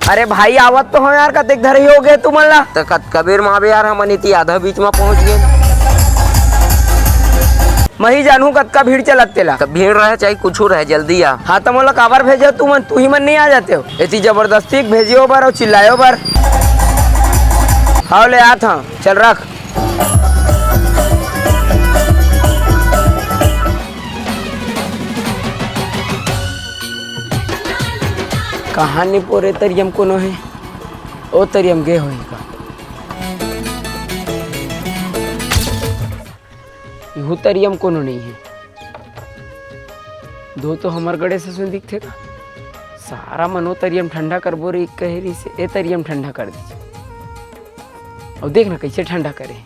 अरे भाई आवत तो हो यार, कतेक धर ही हो गए तुम ला तो कबीर मावे यार हम नीति आधा बीच में पहुंच गए। मही जानू कतका भीड़ चलत तेला। भीड़ रहे चाहे कुछ रहे जल्दी आ। हाँ तो मोला काबर भेजो तू ही मन नहीं आ जाते हो, इतनी जबरदस्ती भेजियो बर और चिल्लायो बर। हाँ ले आ था, चल रख। कहानी पोरे तरियम कोनो है, ओ तरियम गे होई का यहू तरियम कोनो नहीं है। दो तो हमार गड़े से सुन दिखते का सारा मनो तरियम ठंडा करबो रे कहरी से ए तरियम ठंडा कर दीजिए। और देख ना कैसे ठंडा करे,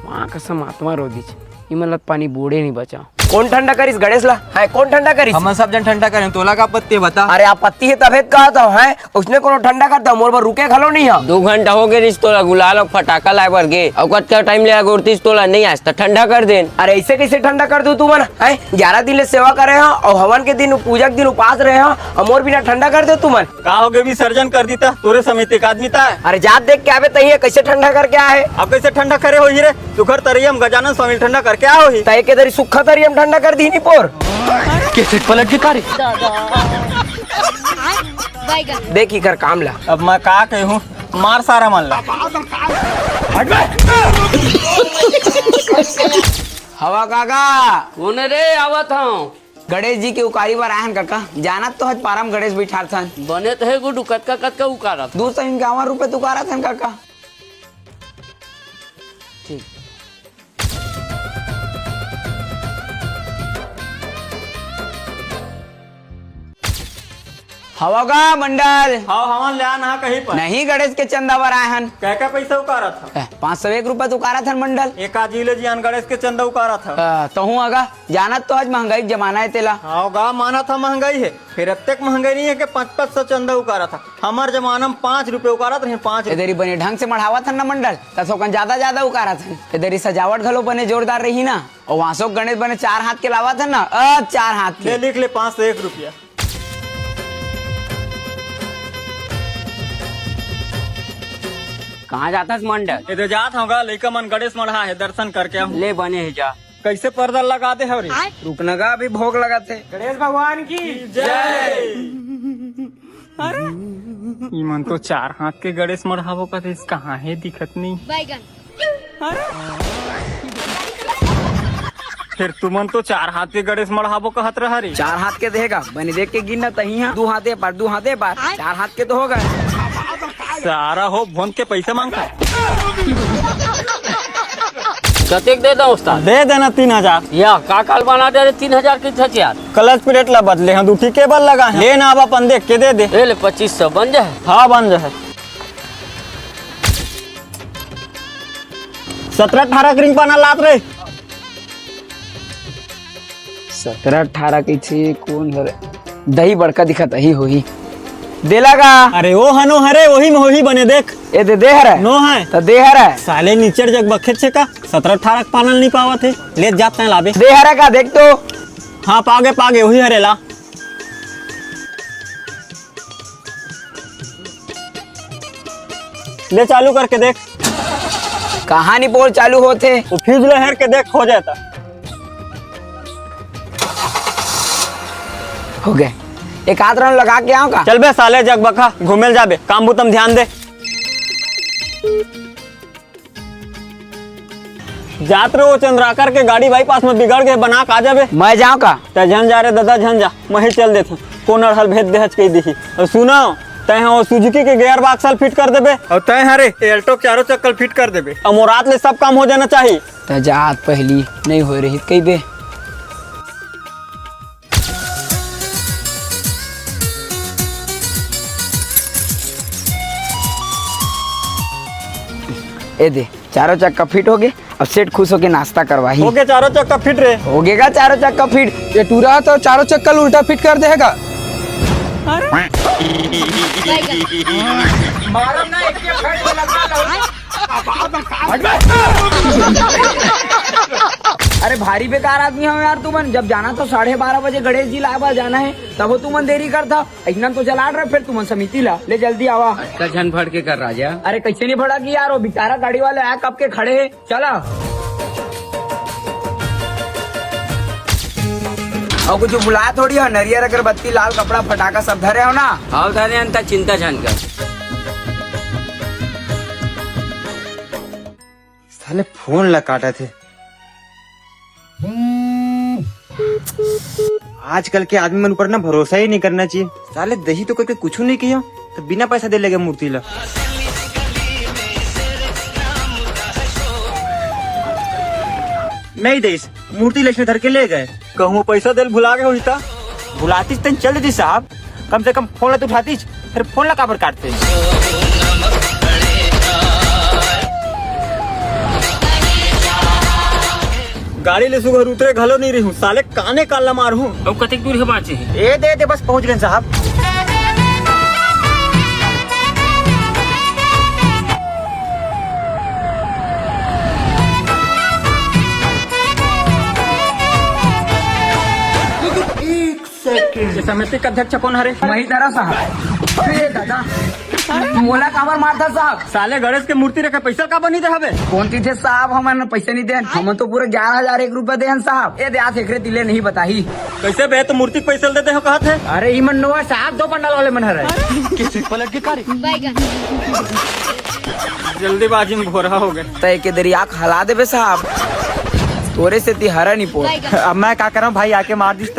माँ कसम आत्मा रो दीजिए। इमलत पानी बूढ़े नहीं बचाओ। कौन ठंडा करिस गणेश ला है, कौन ठंडा करिस? हम सब जन ठंडा करें, तोला का पत्ती बता। अरे आपत्ति है तबे कहा था है, उसने कोनो ठंडा करता मोर पर रुके खलो नहीं है। 2 घंटा हो गए तोला गुलाल और फटाका लाए बर गे और कत टाइम ले गोरतीस तोला नहीं आज तक ठंडा कर देन। अरे ऐसे कैसे ठंडा कर दू तू मन है? 11 दिन ले सेवा करे हैं और हवन के दिन पूजा के दिन उपास रहे हैं और मोर बिना ठंडा कर दे तू मन। का हो गए विसर्जन कर दीता तोरे समित एक आदमी था। अरे जात देख के आवे तही कैसे ठंडा करके आए। अब कैसे ठंडा करे हो रे? सुखर तरियम गजानन स्वामी ठंडा करके आ हो तय के दरी सुखा तरियम ठंडा कर दी नहीं पोर कैसे पलट के कार्य देखी कर काम ला। अब मैं का कहूँ, मार सारा मन ला। हवा काका कौन रे आवत हूँ? गणेश जी के उकारी बार आयन काका, जानत तो हज पारम गणेश बिठार थन बने तो है गुडू कतका उकारा 251 रुपए तुकारा थन काका। ठीक हवा का मंडल हाँ हवन ले आना कहीं पर नहीं गणेश के चंदा बर आए हन। क्या पैसा उकारा था? 501 रुपए तुकारा थन मंडल। एक आजीले जी गणेश के चंदा उकारा था। तो हूँ आगा जानत तो आज महंगाई के जमाना है तेला। हाँ गा माना था महंगाई है, फिर अब तक महंगाई नहीं है कि 500 चंदा उकारा था। हमारे जमाना में 5 रुपए उकारा था। 5 इधर बने ढंग से मढ़ावा था ना मंडल, तसोकन ज्यादा उकारा था। इधर सजावट घलो बने जोरदार रही ना, और वहाँ सो गणेश बने 4 हाथ के लावा था ना। 4 हाथ के लिख ले 501 रुपया। कहाँ जाता मंडल? इधर जात होगा लइका मन गणेश मढ़ा है, दर्शन करके हम ले बने है जा। कैसे पर्दा लगाते हैं? रुकना का अभी भोग लगाते। गणेश भगवान की जय। अरे मन तो 4 हाथ के गणेश मढ़ावो का देश कहाँ है, दिखत नहीं। फिर तुमन तो 4 हाथ के गणेश मढ़ावो कहत रहा रे। 4 हाथ के देगा बने देख के गिनना तही है। 2 हाथे पर 4 हाथ के तो हो गए। सारा हो भोन के पैसे मांगता है। कतेक दे दो उस्ताद? दे देना 3000। या का काल बना दे 3000 की छच यार। क्लच प्लेट ला बदले हैं, 2 केबल लगा है। लेना अब अपन देख के दे दे। ले 2500 बन जाए। हाँ बन जाए। 17-18 रिंग बना लात रे। 17-18 की थी कौन हरे दही बड़का दिखत ही होही देला का। अरे वो हनो हरे वही में वही बने देख। ए दे हरे नो है तो दे हरे साले नीचे जग बखेत से का 17-18 पानल नहीं पावा थे। ले जाते हैं लाबे। दे हरे का देख तो। हाँ पागे वही हरे ला। ले चालू करके देख। कहानी बोल चालू होते। वो फ्यूज लहर के देख हो जाता। हो गए, एक आध राउंड लगा के आओ का। चल बे साले जग बखा घूमेल जाबे, काम बुतम ध्यान दे। जात रहे वो चंद्राकर के गाड़ी बाईपास में बिगड़ गए, बना का जाबे। मैं जाऊँ का? झन जा रे दादा झन जा, मैं चल देता कौन अड़हल भेज देहज कही दी। और सुनो तय वो सुजुकी के गियर बॉक्स फिट कर देबे, और तय हरे एल्टो चारों चक्कर फिट कर देबे। और मोरात ले सब काम हो जाना चाहिए। तो जात पहली नहीं हो रही कई बे। ए दे चारों चक्का फिट हो गए। अब सेठ खुश होके नाश्ता करवाही। हो गए चारों चक्का फिट रे। हो गएगा चारों चक्का फिट। ये टूरा तो चारों चक्का उल्टा फिट कर देगा। अरे भारी बेकार आदमी हो यार तुमन। जब जाना तो 12:30 बजे गणेश जी लाबा जाना है, तब वो तुमन देरी करता। इतना तो चला रहा, फिर तुमन समिति ला ले जल्दी आवा। का झन फड़ के कर राजा। अरे कैसे नहीं भड़ा की यार, वो बेचारा गाड़ी वाले आया कब के खड़े है। चला और कुछ बुलाया थोड़ी हो, नरियर अगरबत्ती लाल कपड़ा फटाका सब धरे हो ना। आओ धरे अंता चिंता झन कर। साले फोन ला काटा थे। आजकल के आदमी मन ऊपर ना भरोसा ही नहीं करना चाहिए। साले दही तो करके कुछ नहीं किया तो बिना पैसा दे लेगा मूर्ति ला। नहीं देश मूर्ति लक्ष्मी धर के ले गए। कहूँ पैसा दिल भुला गए होता। बुलाती तन चल देती साहब, कम से कम फोन ला तो उठाती, फिर फोन ला काबर काटते। गाड़ी ले सुबह उतरे घलो नहीं रही हूँ, साले काने काला मार हूँ। अब कतिक दूर है बाचे ए दे बस पहुंच गए साहब। समिति का अध्यक्ष कौन हरे? वही तरह साहब। अरे दादा मोला काबर मारता साहब। साले गणेश के मूर्ति रखे पैसा का बनी दे हवे। कौन थे साहब, हमारे पैसे नहीं दे। हम तो पूरे 11,001 रुपए दे साहब। ये दे एकरे दिले नहीं बताही। कैसे बे तो मूर्ति के पैसा देते हो कहा थे? अरे ही मन नो साहब, 2 पंडाल वाले मन रहे। जल्दीबाजी में भोरा हो गए। तय के दरी आँख हला देवे साहब, तोरे से ती हरा नहीं पोल। अब मैं क्या कर रहा हूँ भाई, आके मार दिस।